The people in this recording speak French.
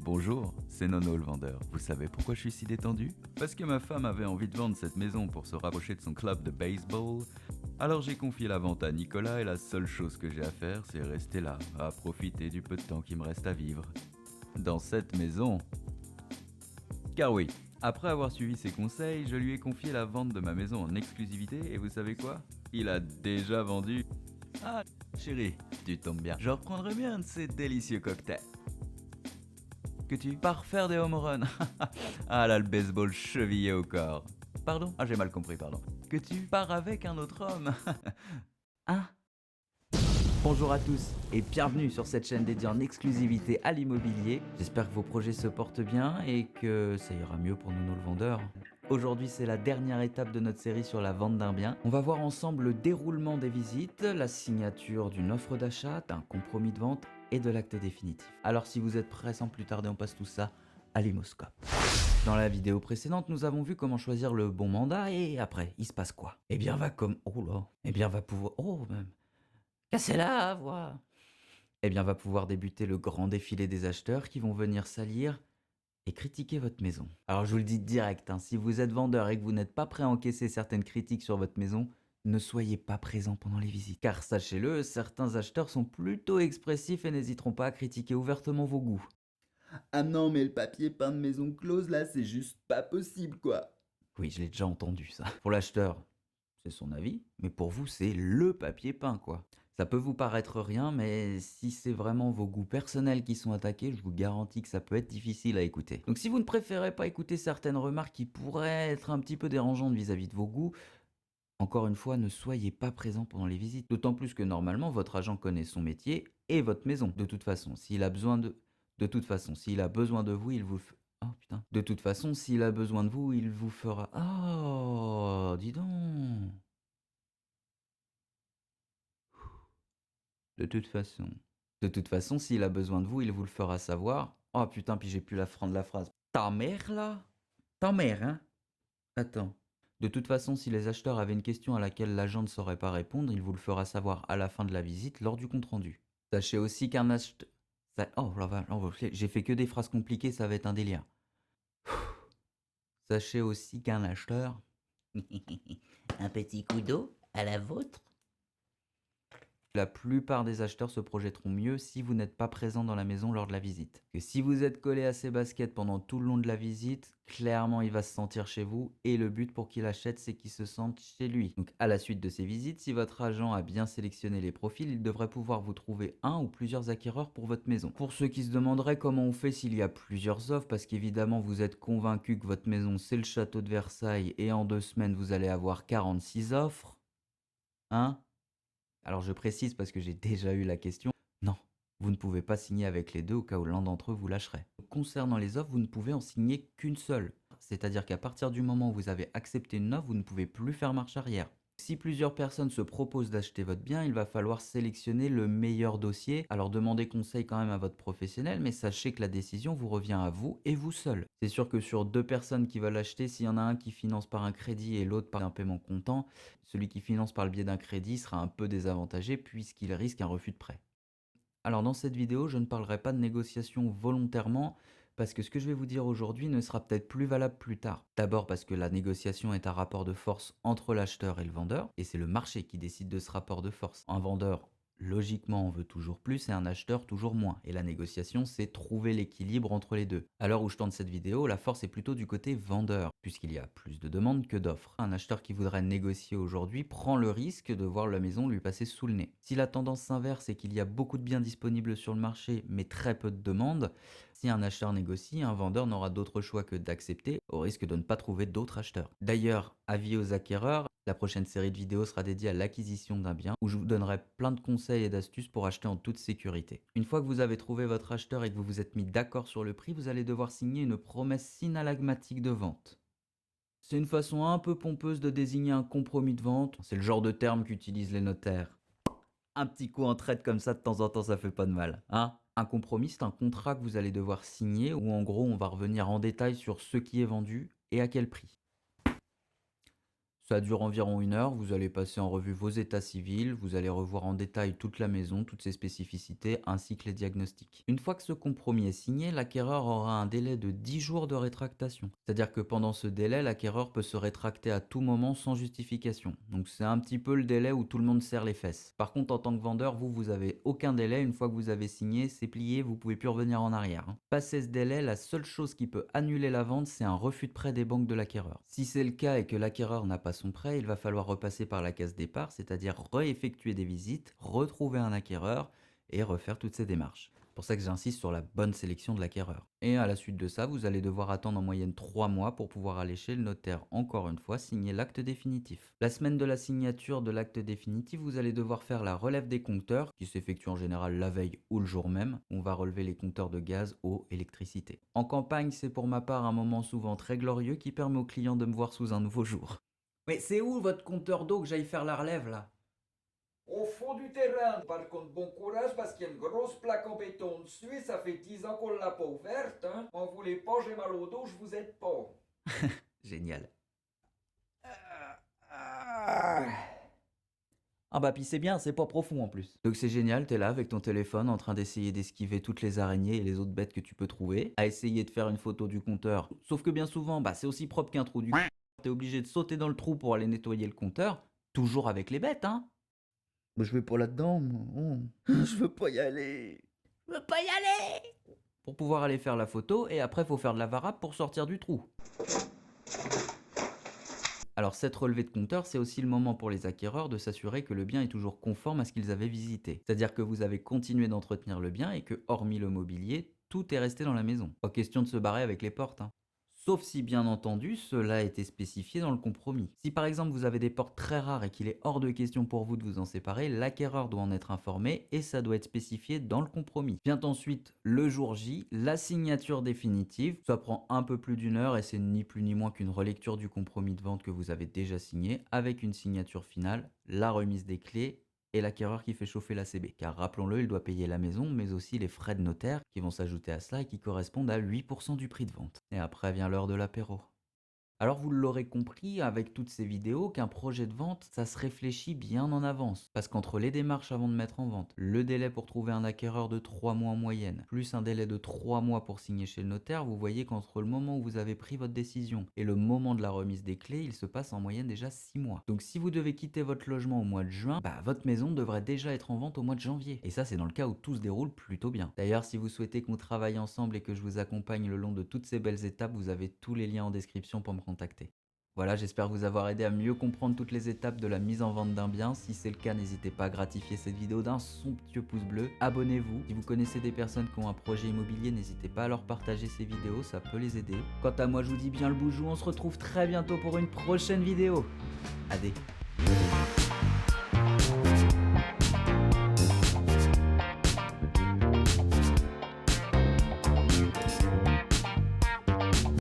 Bonjour, c'est Nono le vendeur. Vous savez pourquoi je suis si détendu? Parce que ma femme avait envie de vendre cette maison pour se rapprocher de son club de baseball. Alors j'ai confié la vente à Nicolas et la seule chose que j'ai à faire, c'est rester là, à profiter du peu de temps qui me reste à vivre. Dans cette maison. Car oui, après avoir suivi ses conseils, je lui ai confié la vente de ma maison en exclusivité et vous savez quoi? Il a déjà vendu. Ah, chérie, tu tombes bien. Je reprendrai bien de ces délicieux cocktails. Que tu pars faire des home runs. Ah là, le baseball chevillé au corps. Pardon? Ah, j'ai mal compris, pardon. Que tu pars avec un autre homme. Hein? Bonjour à tous et bienvenue sur cette chaîne dédiée en exclusivité à l'immobilier. J'espère que vos projets se portent bien et que ça ira mieux pour nous le vendeur. Aujourd'hui, c'est la dernière étape de notre série sur la vente d'un bien. On va voir ensemble le déroulement des visites, la signature d'une offre d'achat, d'un compromis de vente et de l'acte définitif. Alors si vous êtes prêts, sans plus tarder, on passe tout ça à l'Imoscope. Dans la vidéo précédente, nous avons vu comment choisir le bon mandat et après, il se passe quoi? Eh bien, va comme... Oh là. Eh bien, va pouvoir... Oh, même... Cassez-la, voix. Eh bien, va pouvoir débuter le grand défilé des acheteurs qui vont venir salir et critiquer votre maison. Alors je vous le dis direct, si vous êtes vendeur et que vous n'êtes pas prêt à encaisser certaines critiques sur votre maison, ne soyez pas présent pendant les visites. Car sachez-le, certains acheteurs sont plutôt expressifs et n'hésiteront pas à critiquer ouvertement vos goûts. Ah non, mais le papier peint de maison close, là, c'est juste pas possible, quoi. Oui, je l'ai déjà entendu ça. Pour l'acheteur, c'est son avis, mais pour vous, c'est le papier peint, quoi. Ça peut vous paraître rien, mais si c'est vraiment vos goûts personnels qui sont attaqués, je vous garantis que ça peut être difficile à écouter. Donc si vous ne préférez pas écouter certaines remarques qui pourraient être un petit peu dérangeantes vis-à-vis de vos goûts, encore une fois, ne soyez pas présent pendant les visites. D'autant plus que normalement, votre agent connaît son métier et votre maison. De toute façon, s'il a besoin de... De toute façon, s'il a besoin de vous, il vous... Oh putain. De toute façon, s'il a besoin de vous, il vous fera... Oh, dis donc. De toute façon. De toute façon, s'il a besoin de vous, il vous le fera savoir. Oh putain, puis j'ai plus la fin de la phrase. Ta mère là? Ta mère, hein? Attends. De toute façon, si les acheteurs avaient une question à laquelle l'agent ne saurait pas répondre, il vous le fera savoir à la fin de la visite lors du compte-rendu. Sachez aussi qu'un acheteur... Oh la vache, oh, j'ai fait que des phrases compliquées, ça va être un délire. Sachez aussi qu'un acheteur... Un petit coup d'eau à la vôtre? La plupart des acheteurs se projetteront mieux si vous n'êtes pas présent dans la maison lors de la visite. Que si vous êtes collé à ses baskets pendant tout le long de la visite, clairement il va se sentir chez vous et le but pour qu'il achète c'est qu'il se sente chez lui. Donc à la suite de ces visites, si votre agent a bien sélectionné les profils, il devrait pouvoir vous trouver un ou plusieurs acquéreurs pour votre maison. Pour ceux qui se demanderaient comment on fait s'il y a plusieurs offres, parce qu'évidemment vous êtes convaincu que votre maison c'est le château de Versailles et en 2 semaines vous allez avoir 46 offres, hein? Alors je précise parce que j'ai déjà eu la question. Non, vous ne pouvez pas signer avec les deux au cas où l'un d'entre eux vous lâcherait. Concernant les offres, vous ne pouvez en signer qu'une seule. C'est-à-dire qu'à partir du moment où vous avez accepté une offre, vous ne pouvez plus faire marche arrière. Si plusieurs personnes se proposent d'acheter votre bien, il va falloir sélectionner le meilleur dossier. Alors demandez conseil quand même à votre professionnel, mais sachez que la décision vous revient à vous et vous seul. C'est sûr que sur 2 personnes qui veulent acheter, s'il y en a un qui finance par un crédit et l'autre par un paiement comptant, celui qui finance par le biais d'un crédit sera un peu désavantagé puisqu'il risque un refus de prêt. Alors dans cette vidéo, je ne parlerai pas de négociation volontairement parce que ce que je vais vous dire aujourd'hui ne sera peut-être plus valable plus tard. D'abord parce que la négociation est un rapport de force entre l'acheteur et le vendeur et c'est le marché qui décide de ce rapport de force. Un vendeur, logiquement, on veut toujours plus et un acheteur toujours moins. Et la négociation, c'est trouver l'équilibre entre les deux. À l'heure où je tourne cette vidéo, la force est plutôt du côté vendeur, puisqu'il y a plus de demandes que d'offres. Un acheteur qui voudrait négocier aujourd'hui prend le risque de voir la maison lui passer sous le nez. Si la tendance s'inverse et qu'il y a beaucoup de biens disponibles sur le marché, mais très peu de demandes, si un acheteur négocie, un vendeur n'aura d'autre choix que d'accepter, au risque de ne pas trouver d'autres acheteurs. D'ailleurs, avis aux acquéreurs, la prochaine série de vidéos sera dédiée à l'acquisition d'un bien, où je vous donnerai plein de conseils et d'astuces pour acheter en toute sécurité. Une fois que vous avez trouvé votre acheteur et que vous vous êtes mis d'accord sur le prix, vous allez devoir signer une promesse synalagmatique de vente. C'est une façon un peu pompeuse de désigner un compromis de vente, c'est le genre de terme qu'utilisent les notaires. Un petit coup en traite comme ça de temps en temps, ça fait pas de mal, hein? Un compromis, c'est un contrat que vous allez devoir signer où en gros on va revenir en détail sur ce qui est vendu et à quel prix. Ça dure environ 1 heure, vous allez passer en revue vos états civils, vous allez revoir en détail toute la maison, toutes ses spécificités, ainsi que les diagnostics. Une fois que ce compromis est signé, l'acquéreur aura un délai de 10 jours de rétractation. C'est-à-dire que pendant ce délai, l'acquéreur peut se rétracter à tout moment sans justification. Donc c'est un petit peu le délai où tout le monde serre les fesses. Par contre, en tant que vendeur, vous avez aucun délai. Une fois que vous avez signé, c'est plié, vous pouvez plus revenir en arrière, hein. Passé ce délai, la seule chose qui peut annuler la vente, c'est un refus de prêt des banques de l'acquéreur. Si c'est le cas et que l'acquéreur n'a pas son prêt, il va falloir repasser par la case départ, c'est-à-dire réeffectuer des visites, retrouver un acquéreur et refaire toutes ces démarches. C'est pour ça que j'insiste sur la bonne sélection de l'acquéreur. Et à la suite de ça, vous allez devoir attendre en moyenne 3 mois pour pouvoir aller chez le notaire encore une fois signer l'acte définitif. La semaine de la signature de l'acte définitif, vous allez devoir faire la relève des compteurs, qui s'effectue en général la veille ou le jour même. On va relever les compteurs de gaz, eau, électricité. En campagne, c'est pour ma part un moment souvent très glorieux qui permet aux clients de me voir sous un nouveau jour. Mais c'est où votre compteur d'eau que j'aille faire la relève là? Au fond du terrain, par contre, bon courage parce qu'il y a une grosse plaque en béton dessus et ça fait 10 ans qu'on l'a pas ouverte. Hein. En voulez pas, j'ai mal au dos, je vous aide pas. Génial. Ah bah puis c'est bien, c'est pas profond en plus. Donc c'est génial, t'es là avec ton téléphone en train d'essayer d'esquiver toutes les araignées et les autres bêtes que tu peux trouver, à essayer de faire une photo du compteur. Sauf que bien souvent, bah c'est aussi propre qu'un trou du t'es obligé de sauter dans le trou pour aller nettoyer le compteur, toujours avec les bêtes, hein. Bah, je vais pas là-dedans, moi. Oh. Je veux pas y aller. Je veux pas y aller pour pouvoir aller faire la photo et après faut faire de la varap pour sortir du trou. Alors cette relevée de compteur, c'est aussi le moment pour les acquéreurs de s'assurer que le bien est toujours conforme à ce qu'ils avaient visité. C'est-à-dire que vous avez continué d'entretenir le bien et que, hormis le mobilier, tout est resté dans la maison. Pas question de se barrer avec les portes, hein. Sauf si bien entendu cela a été spécifié dans le compromis. Si par exemple vous avez des portes très rares et qu'il est hors de question pour vous de vous en séparer, l'acquéreur doit en être informé et ça doit être spécifié dans le compromis. Vient ensuite le jour J, la signature définitive. Ça prend un peu plus d'1 heure et c'est ni plus ni moins qu'une relecture du compromis de vente que vous avez déjà signé avec une signature finale, la remise des clés et l'acquéreur qui fait chauffer la CB. Car rappelons-le, il doit payer la maison, mais aussi les frais de notaire qui vont s'ajouter à cela et qui correspondent à 8% du prix de vente. Et après vient l'heure de l'apéro. Alors vous l'aurez compris avec toutes ces vidéos qu'un projet de vente, ça se réfléchit bien en avance. Parce qu'entre les démarches avant de mettre en vente, le délai pour trouver un acquéreur de 3 mois en moyenne, plus un délai de 3 mois pour signer chez le notaire, vous voyez qu'entre le moment où vous avez pris votre décision et le moment de la remise des clés, il se passe en moyenne déjà 6 mois. Donc si vous devez quitter votre logement au mois de juin, votre maison devrait déjà être en vente au mois de janvier. Et ça c'est dans le cas où tout se déroule plutôt bien. D'ailleurs si vous souhaitez qu'on travaille ensemble et que je vous accompagne le long de toutes ces belles étapes, vous avez tous les liens en description pour me contacter. Voilà, j'espère vous avoir aidé à mieux comprendre toutes les étapes de la mise en vente d'un bien. Si c'est le cas, n'hésitez pas à gratifier cette vidéo d'un somptueux pouce bleu. Abonnez-vous. Si vous connaissez des personnes qui ont un projet immobilier, n'hésitez pas à leur partager ces vidéos, ça peut les aider. Quant à moi, je vous dis bien le boujou, on se retrouve très bientôt pour une prochaine vidéo. Adé.